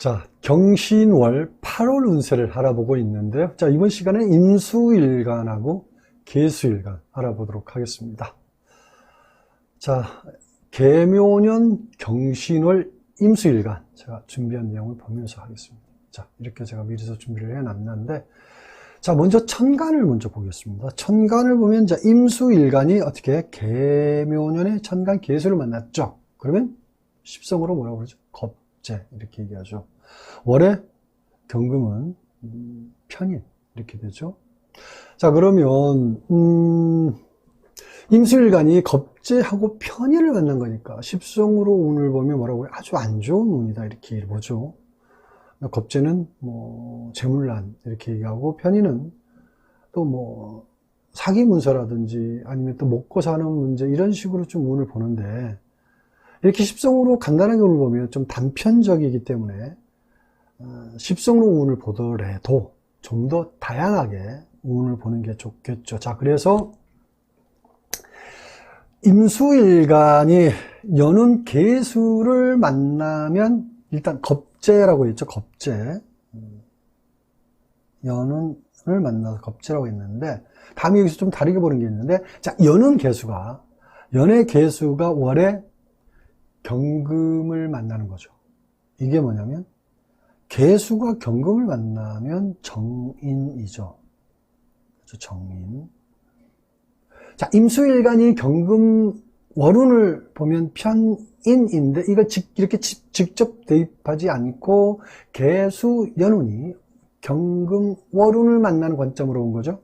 자, 경신월 8월 운세를 알아보고 있는데요. 자, 이번 시간에 임수일간하고 계수일간 알아보도록 하겠습니다. 자, 계묘년 경신월 임수일간 제가 준비한 내용을 보면서 하겠습니다. 자, 이렇게 제가 미리서 준비를 해놨는데, 자, 먼저 천간을 먼저 보겠습니다. 천간을 보면, 자, 임수일간이 어떻게 계묘년에 천간 계수를 만났죠. 그러면 십성으로 뭐라고 그러죠? 겁재 이렇게 얘기하죠. 월에 경금은 편인 이렇게 되죠. 자, 그러면 임수일간이 겁재하고 편인을 만난 거니까 십성으로 운을 보면 뭐라고 해요? 아주 안 좋은 운이다 이렇게 보죠. 겁재는 뭐 재물난 이렇게 얘기하고, 편인은 또 뭐 사기 문서라든지 아니면 또 먹고 사는 문제 이런 식으로 좀 운을 보는데, 이렇게 십성으로 간단하게 운을 보면 좀 단편적이기 때문에 십성으로 운을 보더라도 좀 더 다양하게 운을 보는 게 좋겠죠. 자, 그래서 임수일간이 연운 계수를 만나면 일단 겁재라고 했죠. 겁재. 연운을 만나서 겁재라고 했는데, 다음에 여기서 좀 다르게 보는 게 있는데, 자, 연의 계수가 월에 경금을 만나는 거죠. 이게 뭐냐면, 계수가 경금을 만나면 정인이죠. 그렇죠, 정인. 자, 임수일간이 경금 월운을 보면 편인인데, 이걸 이렇게 직접 대입하지 않고 계수 연운이 경금 월운을 만나는 관점으로 온 거죠.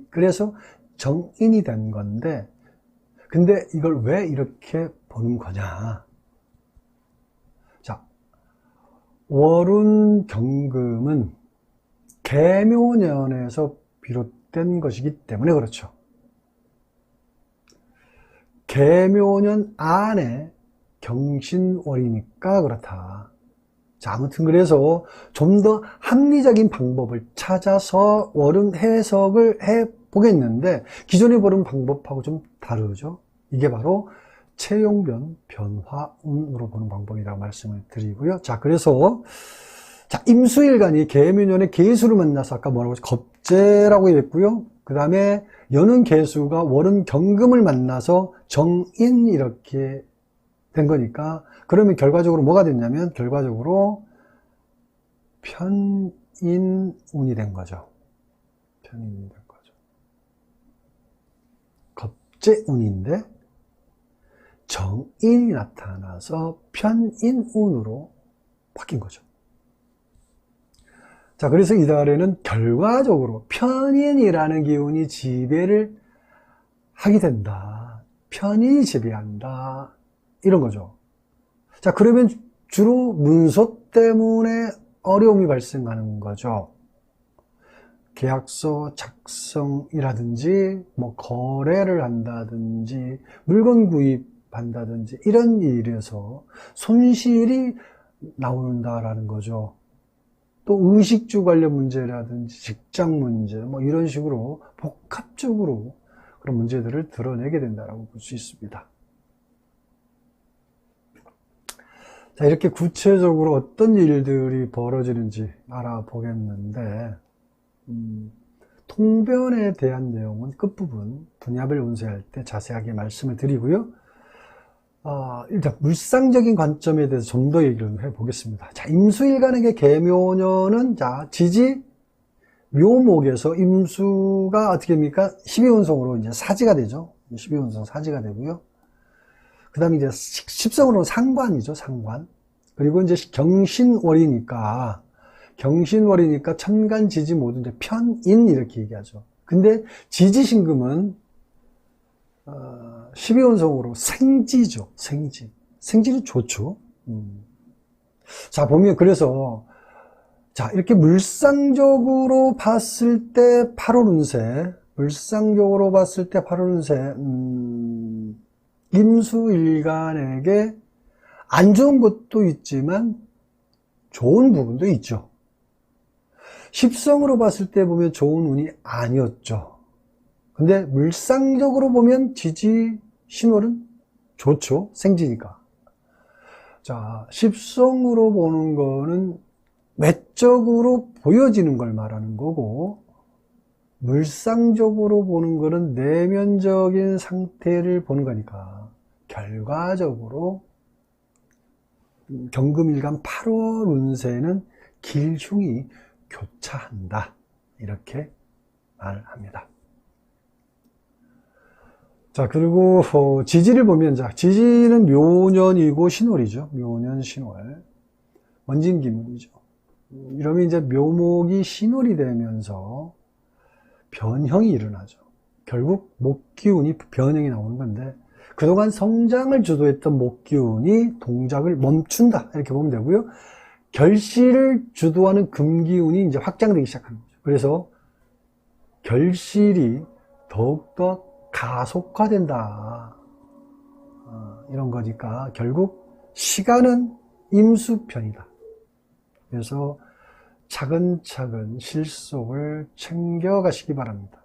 그래서 정인이 된 건데, 근데 이걸 왜 이렇게 보는 거냐? 자, 월운 경금은 계묘년에서 비롯된 것이기 때문에 그렇죠. 계묘년 안에 경신월이니까 그렇다. 자, 아무튼 그래서 좀 더 합리적인 방법을 찾아서 월운 해석을 해 보겠는데, 기존에 보는 방법하고 좀 다르죠. 이게 바로 채용변 변화운으로 보는 방법이라고 말씀을 드리고요. 자, 그래서 자, 임수일간이 계묘년에 계수를 만나서 아까 뭐라고 했죠? 겁재라고 했고요. 그 다음에 연은 계수가 월은 경금을 만나서 정인 이렇게 된 거니까, 그러면 결과적으로 뭐가 됐냐면, 결과적으로 편인운이 된 거죠. 편인운이 된 거죠. 겁재운인데 정인이 나타나서 편인운으로 바뀐 거죠. 자, 그래서 이달에는 결과적으로 편인이라는 기운이 지배를 하게 된다. 편인이 지배한다. 이런 거죠. 자, 그러면 주로 문서 때문에 어려움이 발생하는 거죠. 계약서 작성이라든지, 뭐, 거래를 한다든지, 물건 구입한다든지, 이런 일에서 손실이 나온다라는 거죠. 또 의식주 관련 문제라든지, 직장 문제, 뭐, 이런 식으로 복합적으로 그런 문제들을 드러내게 된다라고 볼 수 있습니다. 자, 이렇게 구체적으로 어떤 일들이 벌어지는지 알아보겠는데, 통변에 대한 내용은 끝부분 분야별 운세할 때 자세하게 말씀을 드리고요. 일단 물상적인 관점에 대해서 좀 더 얘기를 해보겠습니다. 자, 임수일간에게 계묘년은, 자, 지지 묘목에서 임수가 어떻게 됩니까? 12운성으로 이제 사지가 되죠. 12운성 사지가 되고요. 그 다음에 이제 십성으로는 상관이죠, 상관. 그리고 이제 경신월이니까 천간, 지지 모두 이제 편인 이렇게 얘기하죠. 근데 지지신금은 12운성으로 생지죠, 생지. 생지는 좋죠. 자, 보면 그래서, 자, 이렇게 물상적으로 봤을 때 8월 운세, 임수일간에게 안 좋은 것도 있지만 좋은 부분도 있죠. 십성으로 봤을 때 보면 좋은 운이 아니었죠. 근데 물상적으로 보면 지지 신월은 좋죠. 생지니까. 자, 십성으로 보는 거는 외적으로 보여지는 걸 말하는 거고, 물상적으로 보는 거는 내면적인 상태를 보는 거니까, 결과적으로 경금일간 8월 운세는 길흉이 교차한다, 이렇게 말합니다. 자, 그리고 지지를 보면, 자, 지지는 묘년이고 신월이죠. 묘년, 신월. 원진기문이죠. 이러면 이제 묘목이 신월이 되면서 변형이 일어나죠. 결국 목기운이 변형이 나오는 건데, 그동안 성장을 주도했던 목기운이 동작을 멈춘다, 이렇게 보면 되고요. 결실을 주도하는 금기운이 이제 확장되기 시작하는 거죠. 그래서 결실이 더욱더 가속화된다, 이런 거니까 결국 시간은 임수편이다. 그래서 차근차근 실속을 챙겨가시기 바랍니다.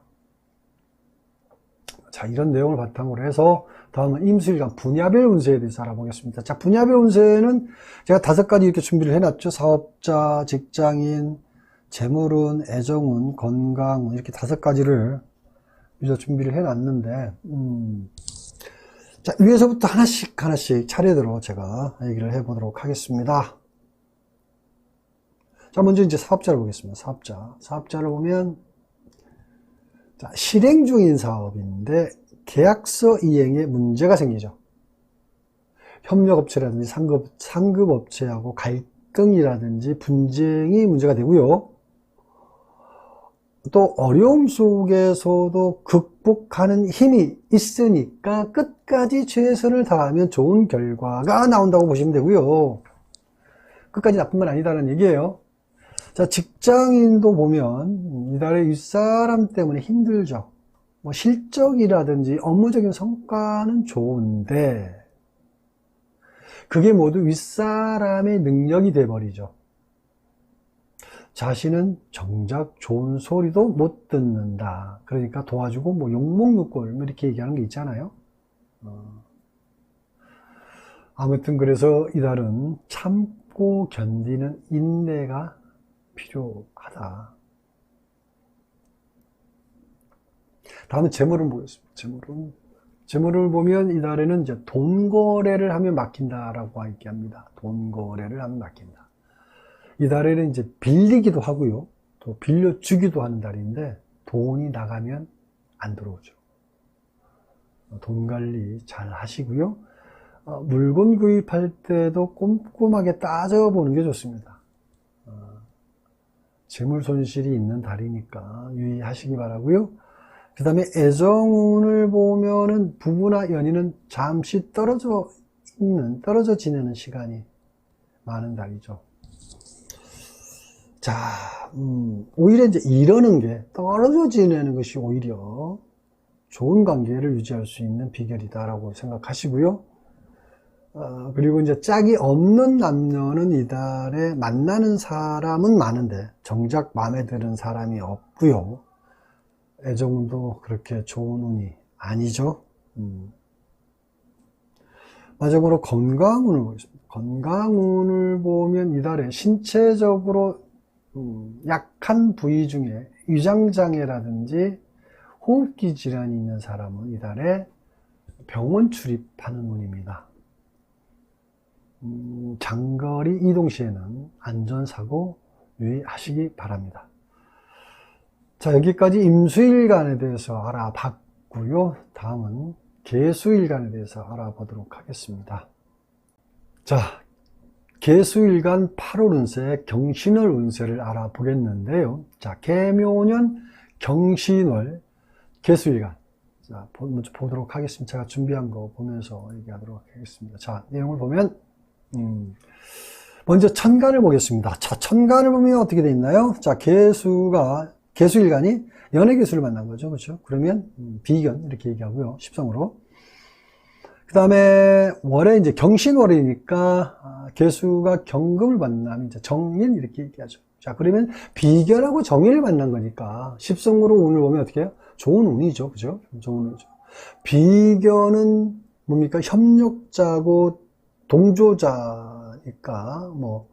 자, 이런 내용을 바탕으로 해서 다음은 임수일간 분야별 운세에 대해서 알아보겠습니다. 자, 분야별 운세는 제가 5가지 이렇게 준비를 해놨죠. 사업자, 직장인, 재물운, 애정운, 건강운, 이렇게 5가지를 준비를 해놨는데, 자, 위에서부터 하나씩 차례대로 제가 얘기를 해보도록 하겠습니다. 자, 먼저 이제 사업자를 보겠습니다. 사업자를 보면, 자, 실행 중인 사업인데 계약서 이행에 문제가 생기죠. 협력업체라든지 상급업체하고 갈등이라든지 분쟁이 문제가 되고요. 또 어려움 속에서도 극복하는 힘이 있으니까 끝까지 최선을 다하면 좋은 결과가 나온다고 보시면 되고요. 끝까지 나쁜 건 아니다라는 얘기예요. 자, 직장인도 보면 이달에 윗사람 때문에 힘들죠. 뭐 실적이라든지 업무적인 성과는 좋은데 그게 모두 윗사람의 능력이 돼버리죠. 자신은 정작 좋은 소리도 못 듣는다. 그러니까 도와주고 뭐 욕먹는 꼴 이렇게 얘기하는 게 있잖아요. 아무튼 그래서 이달은 참고 견디는 인내가 필요하다. 다음은 재물을 보겠습니다. 재물을 보면 이달에는 이제 돈 거래를 하면 막힌다라고 얘기합니다. 돈 거래를 하면 막힌다. 이달에는 이제 빌리기도 하고요. 또 빌려주기도 하는 달인데 돈이 나가면 안 들어오죠. 돈 관리 잘 하시고요. 물건 구입할 때도 꼼꼼하게 따져보는 게 좋습니다. 재물 손실이 있는 달이니까 유의하시기 바라고요. 그 다음에 애정운을 보면은 부부나 연인은 잠시 떨어져 지내는 시간이 많은 달이죠. 자, 오히려 이제 이러는 게 떨어져 지내는 것이 오히려 좋은 관계를 유지할 수 있는 비결이다라고 생각하시고요. 그리고 이제 짝이 없는 남녀는 이달에 만나는 사람은 많은데 정작 마음에 드는 사람이 없고요. 애정운도 그렇게 좋은 운이 아니죠. 마지막으로 건강운을 보겠습니다. 건강운을 보면 이달에 신체적으로 약한 부위 중에 위장장애라든지 호흡기 질환이 있는 사람은 이달에 병원 출입하는 운입니다. 장거리 이동 시에는 안전사고 유의하시기 바랍니다. 자, 여기까지 임수일간에 대해서 알아봤고요. 다음은 계수일간에 대해서 알아보도록 하겠습니다. 자, 계수일간 8월 운세, 경신월 운세를 알아보겠는데요. 자, 계묘년, 경신월, 계수일간. 자, 먼저 보도록 하겠습니다. 제가 준비한 거 보면서 얘기하도록 하겠습니다. 자, 내용을 보면, 먼저 천간을 보겠습니다. 자, 천간을 보면 어떻게 돼 있나요? 자, 계수일간이 연애계수를 만난 거죠. 그렇죠? 그러면, 비견, 이렇게 얘기하고요. 십성으로. 그 다음에 월에 이제 경신월이니까 계수가 경금을 만나면 이제 정인 이렇게 얘기하죠. 자, 그러면 비견하고 정인을 만난 거니까 십성으로 운을 보면 어떻게 해요? 좋은 운이죠. 그죠? 좋은 운이죠. 비견은 뭡니까? 협력자고 동조자니까 뭐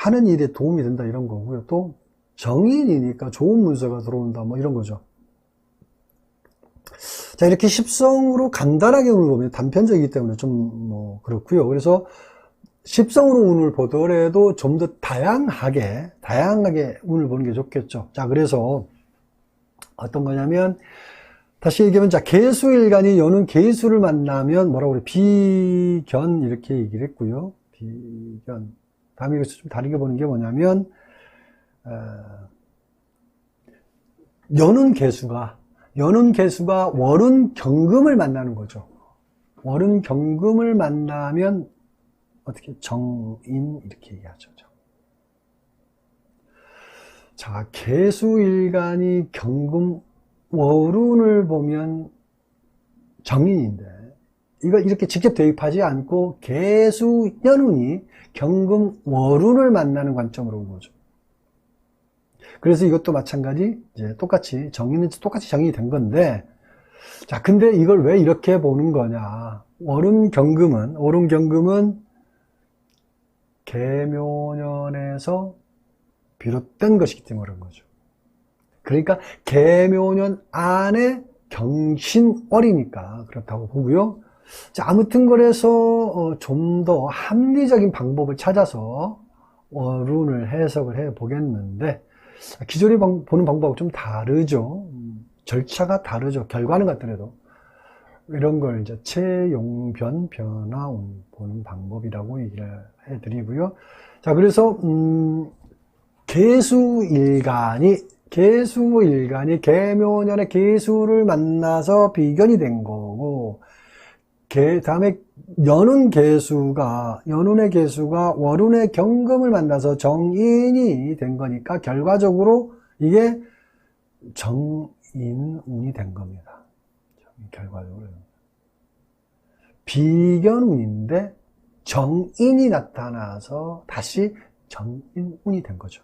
하는 일에 도움이 된다 이런 거고요. 또 정인이니까 좋은 문서가 들어온다 뭐 이런 거죠. 자, 이렇게 십성으로 간단하게 운을 보면 단편적이기 때문에 좀 뭐 그렇고요. 그래서 십성으로 운을 보더라도 좀 더 다양하게 운을 보는 게 좋겠죠. 자, 그래서 어떤 거냐면 다시 얘기하면, 자, 개수일간이 여는 개수를 만나면 뭐라고 그래? 비견, 이렇게 얘기를 했고요. 비견. 다음에 여기서 좀 다르게 보는 게 뭐냐면, 여는 개수가 월운 경금을 만나는 거죠. 월운 경금을 만나면, 어떻게, 정인, 이렇게 얘기하죠. 자, 개수일간이 경금, 월운을 보면 정인인데 이걸 이렇게 직접 대입하지 않고 개수 연운이 경금 월운을 만나는 관점으로 본 거죠. 그래서 이것도 마찬가지 이제 똑같이 정인은 똑같이 정인이 된 건데, 자, 근데 이걸 왜 이렇게 보는 거냐? 월운 경금은 계묘년에서 비롯된 것이기 때문에 그런 거죠. 그러니까 계묘년 안에 경신월이니까 그렇다고 보고요. 자, 아무튼 그래서 좀 더 합리적인 방법을 찾아서 월운을 해석을 해 보겠는데, 기존에 보는 방법하고 좀 다르죠. 절차가 다르죠. 결과는 같더라도 이런 걸 이제 체용변 변화운 보는 방법이라고 얘기를 해드리고요. 자, 그래서 개수일간이 계묘년에 개수를 만나서 비견이 된 거고, 다음에 연운의 개수가 월운의 경금을 만나서 정인이 된 거니까 결과적으로 이게 정인운이 된 겁니다. 결과적으로 비견운인데 정인이 나타나서 다시 정인운이 된 거죠.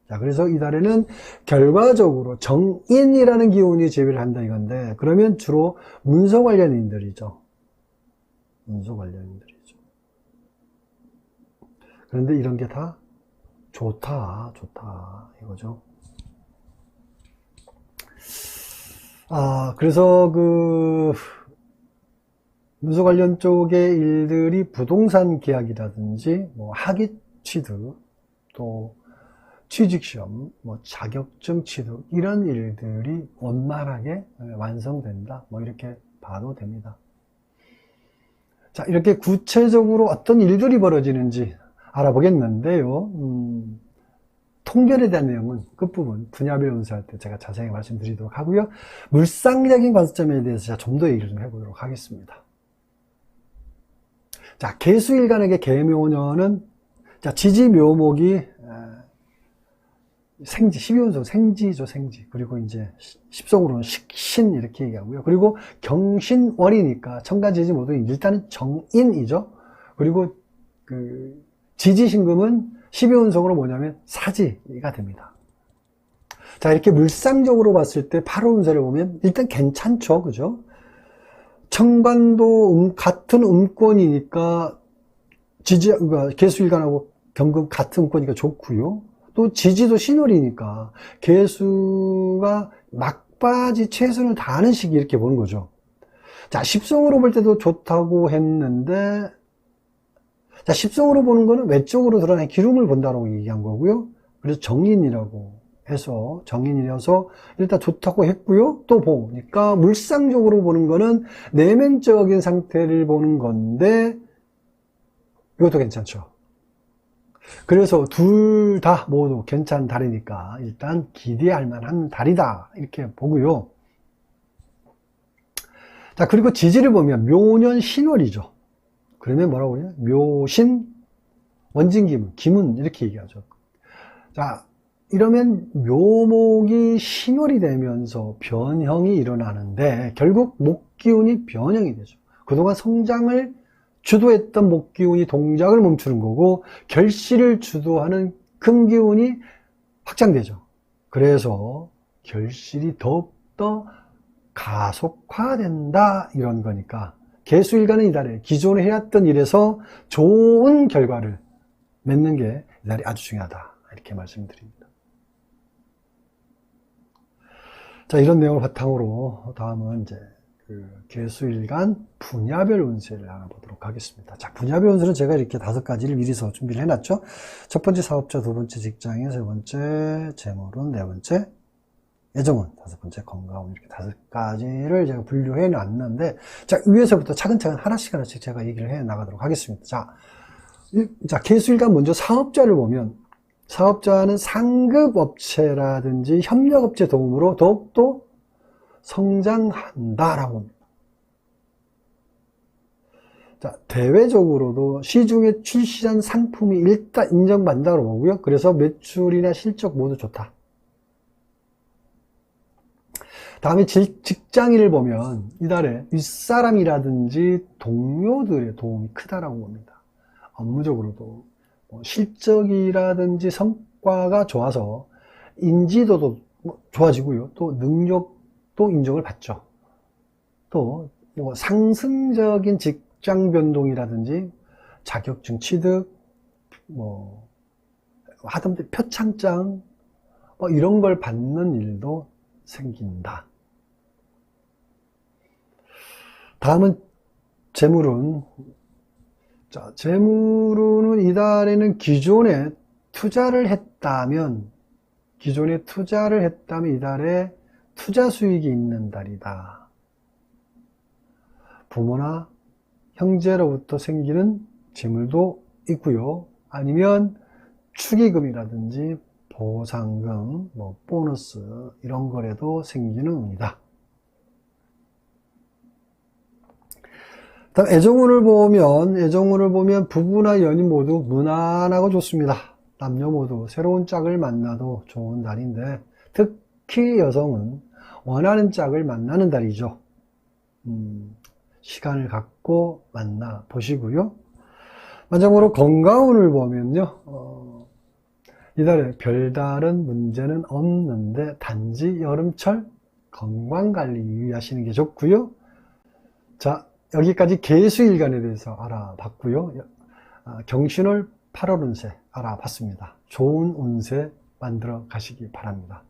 자, 그래서 이달에는 결과적으로 정인이라는 기운이 제외를 한다 이건데, 그러면 주로 문서 관련인들이죠. 그런데 이런 게 다 좋다 이거죠. 그래서 문서 관련 쪽의 일들이 부동산 계약이라든지 뭐 학위 취득, 또 취직시험, 뭐 자격증 취득, 이런 일들이 원만하게 완성된다, 뭐 이렇게 봐도 됩니다. 자, 이렇게 구체적으로 어떤 일들이 벌어지는지 알아보겠는데요. 통변에 대한 내용은 끝부분 분야별 운세할 때 제가 자세히 말씀드리도록 하고요. 물상적인 관점에 대해서 좀 더 얘기를 좀 해보도록 하겠습니다. 자, 개수일간에게 계묘년은, 자, 지지묘목이 생지, 12운성 생지죠, 생지. 그리고 이제 십성으로는 식신 이렇게 얘기하고요. 그리고 경신월이니까 천간지지 모두 일단은 정인이죠. 그리고 지지신금은 12운성으로 뭐냐면 사지가 됩니다. 자, 이렇게 물상적으로 봤을 때 8월 운세를 보면 일단 괜찮죠, 그죠? 천간도 같은 음권이니까 개수일간하고 경금 같은 음권이니까 좋고요. 또 지지도 신월이니까 개수가 막바지 최선을 다하는 시기 이렇게 보는 거죠. 자, 십성으로 볼 때도 좋다고 했는데, 자, 십성으로 보는 거는 외적으로 드러난 기름을 본다고 얘기한 거고요. 그래서 정인이라고 해서, 정인이라서 일단 좋다고 했고요. 또 보니까 물상적으로 보는 거는 내면적인 상태를 보는 건데, 이것도 괜찮죠. 그래서 둘 다 모두 괜찮은 달이니까 일단 기대할 만한 달이다 이렇게 보고요. 자, 그리고 지지를 보면 묘년 신월이죠. 그러면 뭐라고 그러냐? 묘신 원진기문, 기문 이렇게 얘기하죠. 자, 이러면 묘목이 신월이 되면서 변형이 일어나는데 결국 목기운이 변형이 되죠. 그동안 성장을 주도했던 목기운이 동작을 멈추는 거고 결실을 주도하는 금기운이 확장되죠. 그래서 결실이 더욱더 가속화된다 이런 거니까 개수일간은 이달에 기존에 해왔던 일에서 좋은 결과를 맺는 게 이달이 아주 중요하다. 이렇게 말씀드립니다. 자, 이런 내용을 바탕으로 다음은 이제 개수일간 분야별 운세를 알아보도록 하겠습니다. 자, 분야별 운세는 제가 이렇게 5가지를 미리서 준비를 해놨죠. 첫 번째 사업자, 두 번째 직장인, 세 번째 재물운, 네 번째 애정운, 다섯 번째 건강운, 이렇게 5가지를 제가 분류해 놨는데, 자, 위에서부터 차근차근 하나씩 제가 얘기를 해 나가도록 하겠습니다. 자, 개수일간 먼저 사업자를 보면, 사업자는 상급업체라든지 협력업체 도움으로 더욱더 성장한다라고 합니다. 자, 대외적으로도 시중에 출시한 상품이 일단 인정받는다고 보고요. 그래서 매출이나 실적 모두 좋다. 다음에 직장인을 보면 이달에 윗사람이라든지 동료들의 도움이 크다라고 봅니다. 업무적으로도 실적이라든지 성과가 좋아서 인지도도 좋아지고요. 또 능력도 인정을 받죠. 또 상승적인 직장 변동이라든지 자격증 취득, 하다못해 표창장 이런 걸 받는 일도 생긴다. 다음은 재물운. 자, 재물운은 이달에는 기존에 투자를 했다면 이달에 투자 수익이 있는 달이다. 부모나 형제로부터 생기는 재물도 있고요. 아니면 축의금이라든지 보상금, 보너스 이런 거래도 생기는 운이다. 다음 애정운을 보면 부부나 연인 모두 무난하고 좋습니다. 남녀 모두 새로운 짝을 만나도 좋은 달인데, 특히 여성은 원하는 짝을 만나는 달이죠. 시간을 갖고 만나 보시고요. 마지막으로 건강운을 보면요, 이달에 별다른 문제는 없는데 단지 여름철 건강관리 유의하시는 게 좋고요. 자, 여기까지 개수일간에 대해서 알아봤고요. 경신월 8월 운세 알아봤습니다. 좋은 운세 만들어 가시기 바랍니다.